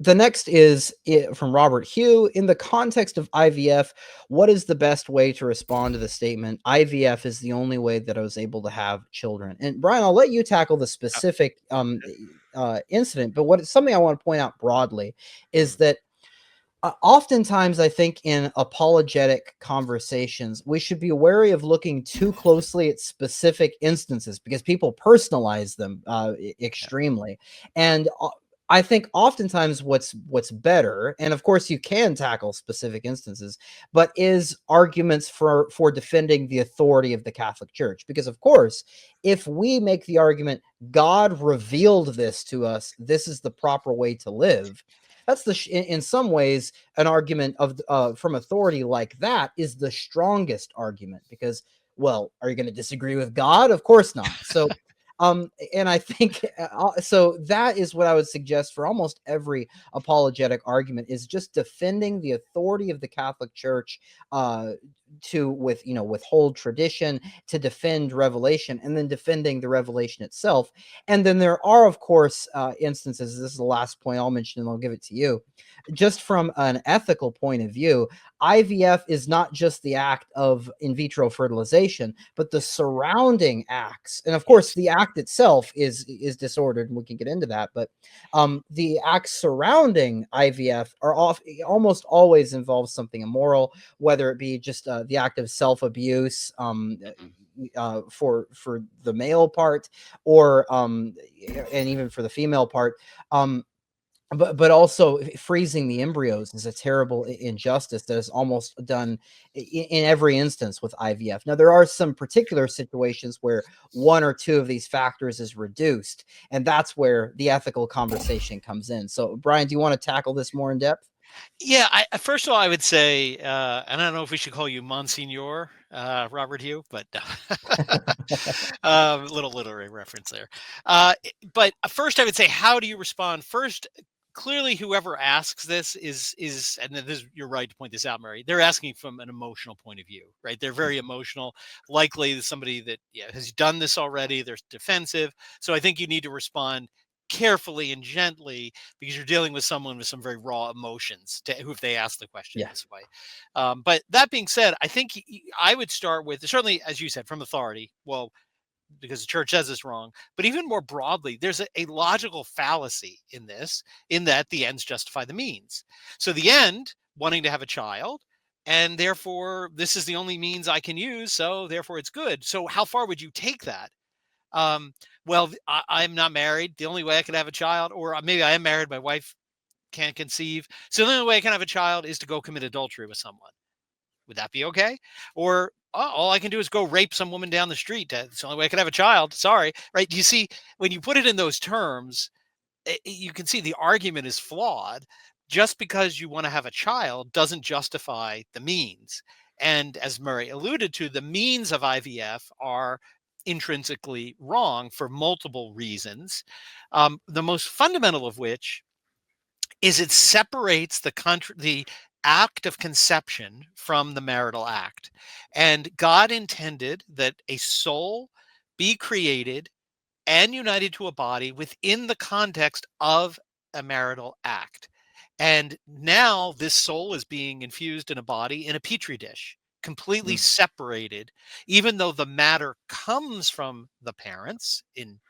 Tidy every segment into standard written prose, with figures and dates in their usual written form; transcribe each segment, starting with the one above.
The next is from Robert Hugh. In the context of IVF, what is the best way to respond to the statement, IVF is the only way that I was able to have children? And Brian, I'll let you tackle the Uh, specific incident, but what something I want to point out broadly is mm, that oftentimes I think in apologetic conversations, we should be wary of looking too closely at specific instances because people personalize them yeah, extremely. And I think oftentimes what's better, and of course you can tackle specific instances, but is arguments for defending the authority of the Catholic Church. Because of course, if we make the argument, God revealed this to us, this is the proper way to live, that's in some ways an argument of from authority like that is the strongest argument because, well, are you going to disagree with God? Of course not. So and I think so that is what I would suggest for almost every apologetic argument is just defending the authority of the Catholic Church uh to withhold tradition, to defend revelation, and then defending the revelation itself. And then there are, of course, instances. This is the last point I'll mention, and I'll give it to you. Just from an ethical point of view, IVF is not just the act of in vitro fertilization, but the surrounding acts. And of course, yes, the act itself is disordered, and we can get into that. But the acts surrounding IVF are almost always involve something immoral, whether it be just the act of self abuse. mhm, For the male part, or and even for the female part, um, but also freezing the embryos is a terrible injustice that is almost done in every instance with IVF. Now, there are some particular situations where one or two of these factors is reduced, and that's where the ethical conversation comes in. So, Brian, do you want to tackle this more in depth? yeah. First of all, I would say, and I don't know if we should call you Monsignor Robert Hugh, but little literary reference there. But first, I would say, how do you respond? First, clearly, whoever asks this is, and this, you're right to point this out, Mary. They're asking from an emotional point of view, right? They're very emotional. Likely, somebody that has done this already. They're defensive. So I think you need to respond carefully and gently because you're dealing with someone with some very raw emotions to who if they ask the question Yeah. this way. But that being said, I think I would start with, certainly, as you said, from authority. Well, because the church says it's wrong, but even more broadly, there's a logical fallacy in this, in that the ends justify the means. So the end, wanting to have a child, and therefore this is the only means I can use, so therefore it's good. So how far would you take that? um, well, I'm not married. The only way I could have a child, or maybe I am married, my wife can't conceive. So the only way I can have a child is to go commit adultery with someone. Would that be okay? Or all I can do is go rape some woman down the street. That's the only way I can have a child. Sorry. Right. Do you see, when you put it in those terms, you can see the argument is flawed. Just because you want to have a child doesn't justify the means. And as Murray alluded to, the means of IVF are intrinsically wrong for multiple reasons. The most fundamental of which is it separates the act of conception from the marital act. And God intended that a soul be created and united to a body within the context of a marital act. And now this soul is being infused in a body in a petri dish, completely Mm. separated, even though the matter comes from the parents. In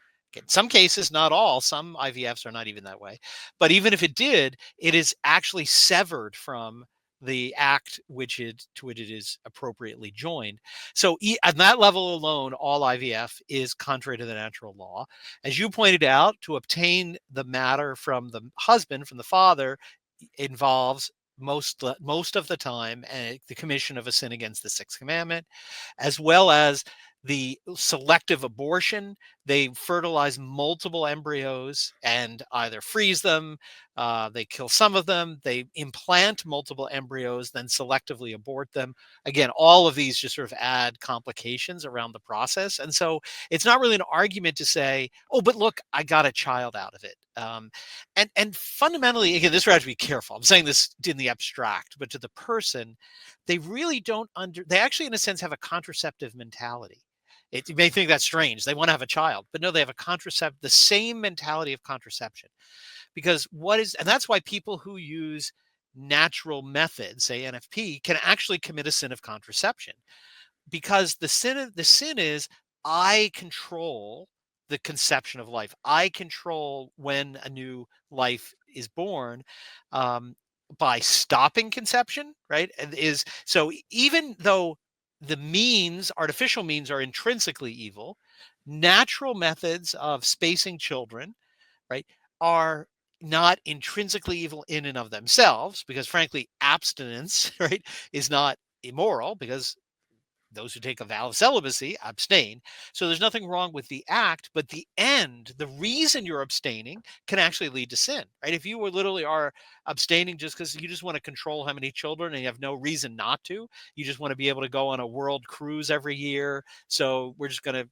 some cases, not all, some IVFs are not even that way. But even if it did, it is actually severed from the act to which it is appropriately joined. So at that level alone, all IVF is contrary to the natural law. As you pointed out, to obtain the matter from the husband, from the father, involves most of the time the commission of a sin against the sixth commandment, as well as the selective abortion. They fertilize multiple embryos and either freeze them, they kill some of them, they implant multiple embryos, then selectively abort them. Again, all of these just sort of add complications around the process. And so it's not really an argument to say, oh, but look, I got a child out of it. And fundamentally, again, this is where I have to be careful. I'm saying this in the abstract, but to the person, they really don't they actually, in a sense, have a contraceptive mentality. You may think that's strange. They want to have a child, but no, they have the same mentality of contraception. Because and that's why people who use natural methods, say NFP, can actually commit a sin of contraception, because the sin is, I control the conception of life. I control when a new life is born, um, by stopping conception, right? And so even though artificial means are intrinsically evil, natural methods of spacing children, right, are not intrinsically evil in and of themselves, because frankly, abstinence, right, is not immoral, because those who take a vow of celibacy abstain. So there's nothing wrong with the act, but the end, the reason you're abstaining, can actually lead to sin, right? If you literally are abstaining just because you just want to control how many children and you have no reason not to, you just want to be able to go on a world cruise every year, so we're just going to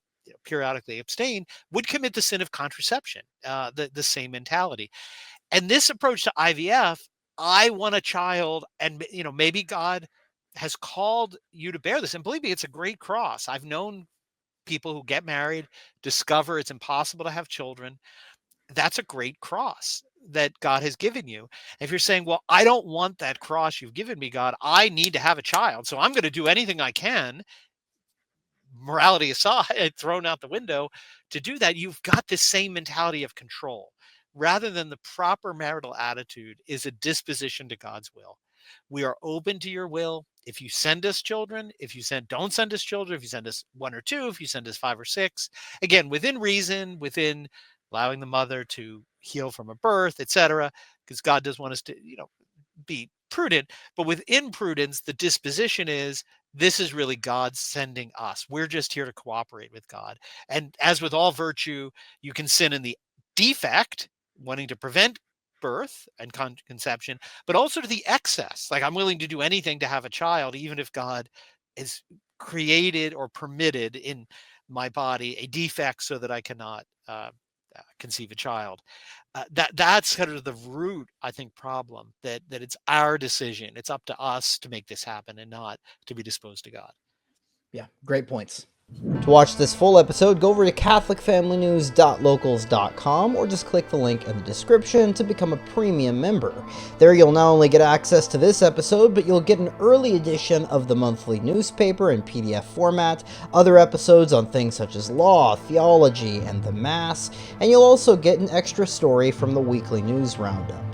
periodically abstain, would commit the sin of contraception, the same mentality. And this approach to IVF, I want a child, and maybe God has called you to bear this. And believe me, it's a great cross. I've known people who get married, discover it's impossible to have children. That's a great cross that God has given you. If you're saying, well, I don't want that cross you've given me, God, I need to have a child, so I'm going to do anything I can, morality aside, thrown out the window, to do that, you've got this same mentality of control, rather than the proper marital attitude is a disposition to God's will. We are open to your will. If you send us children, don't send us children, if you send us one or two, if you send us 5 or 6, again, within reason, within allowing the mother to heal from a birth, etc., because God does want us to, be prudent, but within prudence, the disposition is, this is really God sending us. We're just here to cooperate with God. And as with all virtue, you can sin in the defect, wanting to prevent birth and conception, but also to the excess. Like, I'm willing to do anything to have a child, even if God has created or permitted in my body a defect so that I cannot conceive a child. That's kind of the root, I think, problem, that it's our decision. It's up to us to make this happen and not to be disposed to God. Yeah, great points. To watch this full episode, go over to catholicfamilynews.locals.com or just click the link in the description to become a premium member. There you'll not only get access to this episode, but you'll get an early edition of the monthly newspaper in PDF format, other episodes on things such as law, theology, and the Mass, and you'll also get an extra story from the Weekly News Roundup.